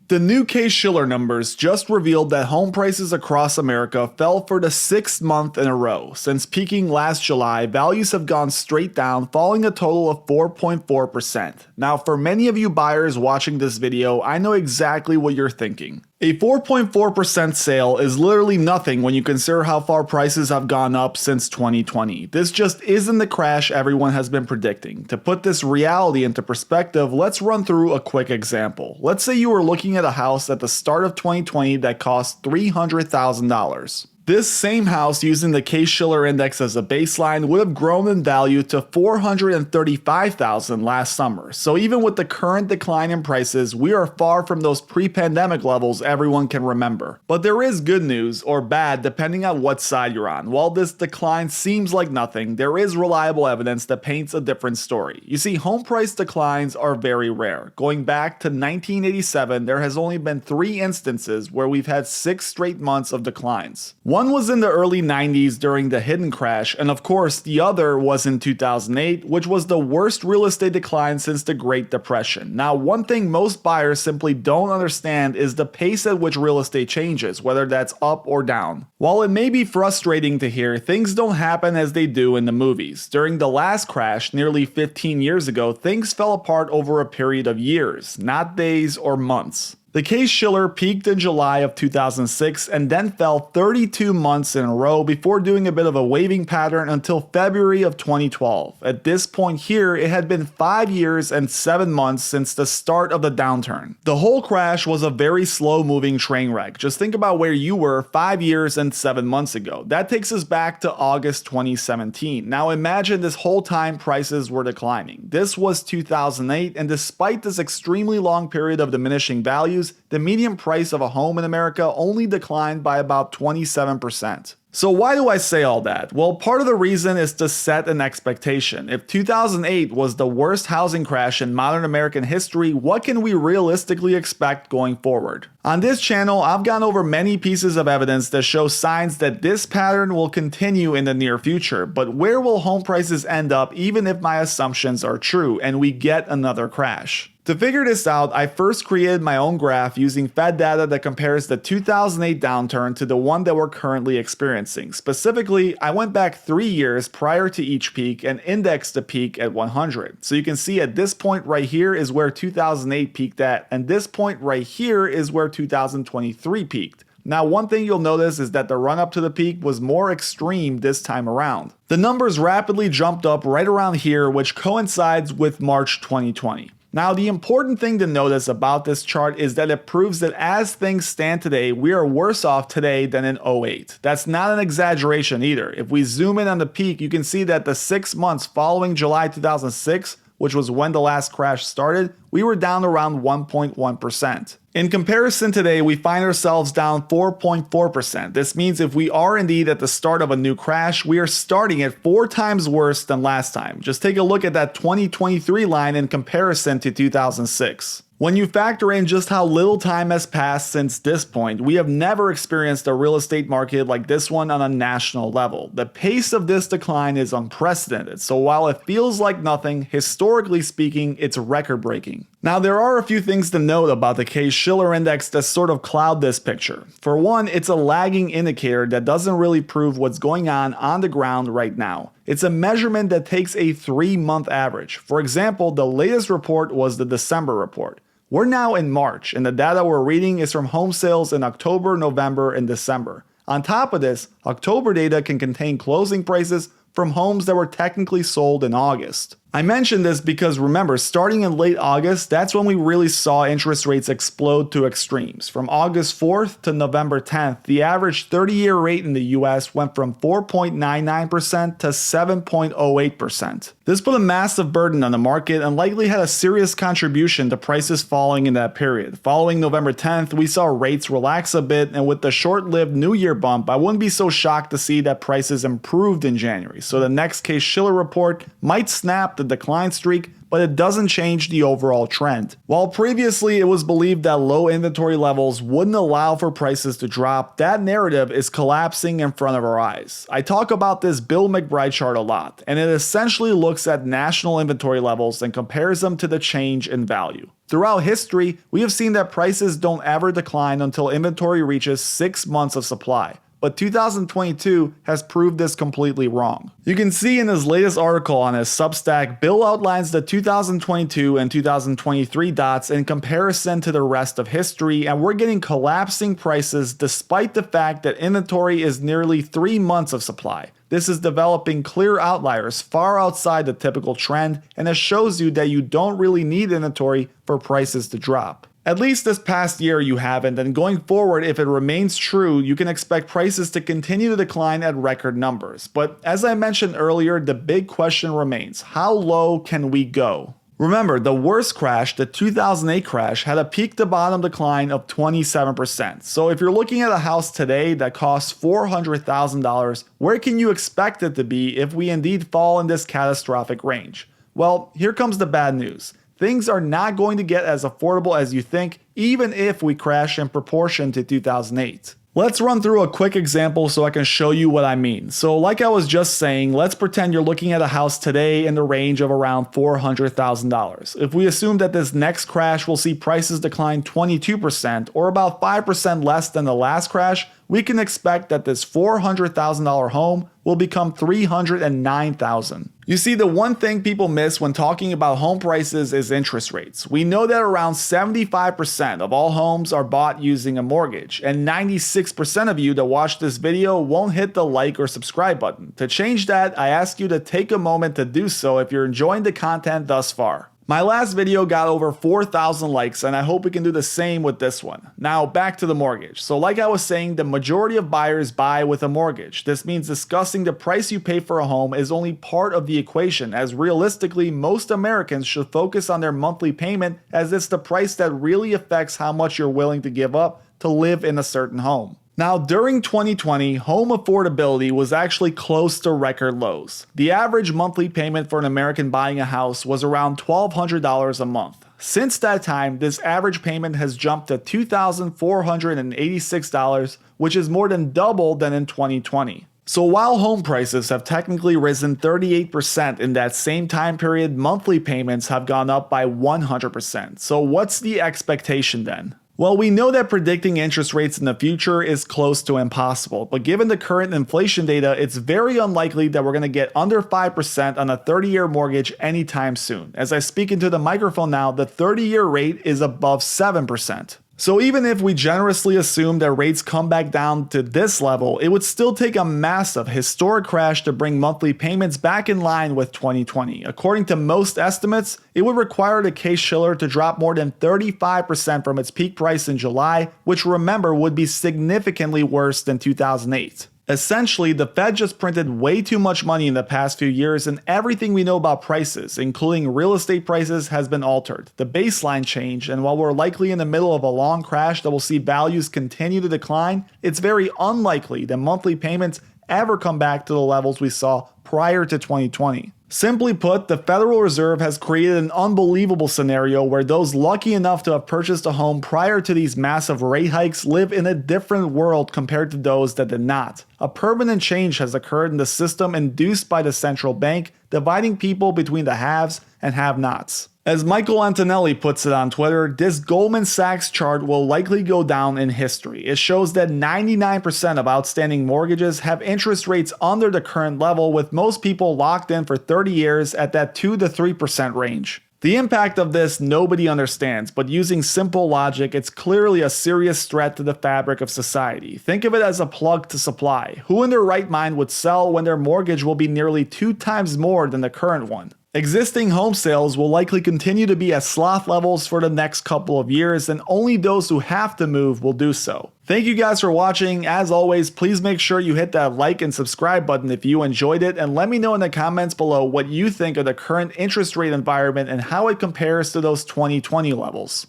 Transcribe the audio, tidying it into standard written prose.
The new Case-Shiller numbers just revealed that home prices across America fell for the 6th month in a row. Since peaking last July, values have gone straight down, falling a total of 4.4%. Now, for many of you buyers watching this video, I know exactly what you're thinking. A 4.4% sale is literally nothing when you consider how far prices have gone up since 2020. This just isn't the crash everyone has been predicting. To put this reality into perspective, let's run through a quick example. Let's say you were looking at a house at the start of 2020 that cost $300,000. This same house, using the Case-Shiller index as a baseline, would have grown in value to $435,000 last summer. So even with the current decline in prices, we are far from those pre-pandemic levels everyone can remember. But there is good news, or bad depending on what side you're on. While this decline seems like nothing, there is reliable evidence that paints a different story. You see, home price declines are very rare. Going back to 1987, there has only been 3 instances where we've had 6 straight months of declines. One was in the early 90s during the hidden crash, and of course the other was in 2008, which was the worst real estate decline since the Great Depression. Now, one thing most buyers simply don't understand is the pace at which real estate changes, whether that's up or down. While it may be frustrating to hear, things don't happen as they do in the movies. During the last crash, nearly 15 years ago, things fell apart over a period of years, not days or months. The Case-Shiller peaked in July of 2006 and then fell 32 months in a row before doing a bit of a waving pattern until February of 2012. At this point here, it had been 5 years and 7 months since the start of the downturn. The whole crash was a very slow-moving train wreck. Just think about where you were 5 years and 7 months ago. That takes us back to August 2017. Now imagine this whole time prices were declining. This was 2008, and despite this extremely long period of diminishing values, the median price of a home in America only declined by about 27%. So why do I say all that? Well, part of the reason is to set an expectation. If 2008 was the worst housing crash in modern American history, what can we realistically expect going forward? On this channel, I've gone over many pieces of evidence that show signs that this pattern will continue in the near future, but where will home prices end up even if my assumptions are true and we get another crash? To figure this out, I first created my own graph using Fed data that compares the 2008 downturn to the one that we're currently experiencing. Specifically, I went back 3 years prior to each peak and indexed the peak at 100. So you can see at this point right here is where 2008 peaked at, and this point right here is where 2023 peaked. Now, one thing you'll notice is that the run up to the peak was more extreme this time around. The numbers rapidly jumped up right around here, which coincides with March 2020. Now, the important thing to notice about this chart is that it proves that as things stand today, we are worse off today than in 2008. That's not an exaggeration either. If we zoom in on the peak, you can see that the 6 months following July 2006, which was when the last crash started, we were down around 1.1%. In comparison today, we find ourselves down 4.4%. This means if we are indeed at the start of a new crash, we are starting at 4 times worse than last time. Just take a look at that 2023 line in comparison to 2006. When you factor in just how little time has passed since this point, we have never experienced a real estate market like this one on a national level. The pace of this decline is unprecedented, so while it feels like nothing, historically speaking, it's record-breaking. Now, there are a few things to note about the Case-Shiller index that sort of cloud this picture. For one, it's a lagging indicator that doesn't really prove what's going on the ground right now. It's a measurement that takes a 3-month average. For example, the latest report was the December report. We're now in March, and the data we're reading is from home sales in October, November, and December. On top of this, October data can contain closing prices from homes that were technically sold in August. I mention this because remember, starting in late August, that's when we really saw interest rates explode to extremes. From August 4th to November 10th, the average 30-year rate in the US went from 4.99% to 7.08%. This put a massive burden on the market and likely had a serious contribution to prices falling in that period. Following November 10th, we saw rates relax a bit, and with the short-lived New Year bump, I wouldn't be so shocked to see that prices improved in January. So the next Case-Shiller report might snap the decline streak, but it doesn't change the overall trend. While previously it was believed that low inventory levels wouldn't allow for prices to drop, that narrative is collapsing in front of our eyes. I talk about this Bill McBride chart a lot, and it essentially looks at national inventory levels and compares them to the change in value. Throughout history, we have seen that prices don't ever decline until inventory reaches 6 months of supply. But 2022 has proved this completely wrong. You can see in his latest article on his Substack, Bill outlines the 2022 and 2023 dots in comparison to the rest of history, and we're getting collapsing prices despite the fact that inventory is nearly 3 months of supply. This is developing clear outliers far outside the typical trend, and it shows you that you don't really need inventory for prices to drop. At least this past year you haven't, and going forward, if it remains true, you can expect prices to continue to decline at record numbers. But as I mentioned earlier, the big question remains, how low can we go? Remember, the worst crash, the 2008 crash, had a peak to bottom decline of 27%. So if you're looking at a house today that costs $400,000, where can you expect it to be if we indeed fall in this catastrophic range? Well, here comes the bad news. Things are not going to get as affordable as you think, even if we crash in proportion to 2008. Let's run through a quick example so I can show you what I mean. So like I was just saying, let's pretend you're looking at a house today in the range of around $400,000. If we assume that this next crash will see prices decline 22%, or about 5% less than the last crash, we can expect that this $400,000 home will become $309,000. You see, the one thing people miss when talking about home prices is interest rates. We know that around 75% of all homes are bought using a mortgage, and 96% of you that watch this video won't hit the like or subscribe button. To change that, I ask you to take a moment to do so if you're enjoying the content thus far. My last video got over 4,000 likes, and I hope we can do the same with this one. Now back to the mortgage. So like I was saying, the majority of buyers buy with a mortgage. This means discussing the price you pay for a home is only part of the equation, as realistically most Americans should focus on their monthly payment, as it's the price that really affects how much you're willing to give up to live in a certain home. Now, during 2020, home affordability was actually close to record lows. The average monthly payment for an American buying a house was around $1,200 a month. Since that time, this average payment has jumped to $2,486, which is more than double than in 2020. So while home prices have technically risen 38% in that same time period, monthly payments have gone up by 100%. So what's the expectation then? Well, we know that predicting interest rates in the future is close to impossible, but given the current inflation data, it's very unlikely that we're going to get under 5% on a 30-year mortgage anytime soon. As I speak into the microphone now, the 30-year rate is above 7%. So even if we generously assume that rates come back down to this level, it would still take a massive historic crash to bring monthly payments back in line with 2020. According to most estimates, it would require the Case-Shiller to drop more than 35% from its peak price in July, which remember would be significantly worse than 2008. Essentially, the Fed just printed way too much money in the past few years, and everything we know about prices, including real estate prices, has been altered. The baseline changed, and while we're likely in the middle of a long crash that will see values continue to decline, it's very unlikely that monthly payments ever come back to the levels we saw prior to 2020. Simply put, the Federal Reserve has created an unbelievable scenario where those lucky enough to have purchased a home prior to these massive rate hikes live in a different world compared to those that did not. A permanent change has occurred in the system induced by the central bank, dividing people between the haves and have-nots. As Michael Antonelli puts it on Twitter, this Goldman Sachs chart will likely go down in history. It shows that 99% of outstanding mortgages have interest rates under the current level, with most people locked in for 30 years at that 2 to 3% range. The impact of this nobody understands, but using simple logic, it's clearly a serious threat to the fabric of society. Think of it as a plug to supply. Who in their right mind would sell when their mortgage will be nearly 2 times more than the current one? Existing home sales will likely continue to be at sloth levels for the next couple of years, and only those who have to move will do so. Thank you guys for watching. As always, please make sure you hit that like and subscribe button if you enjoyed it, and let me know in the comments below what you think of the current interest rate environment and how it compares to those 2020 levels.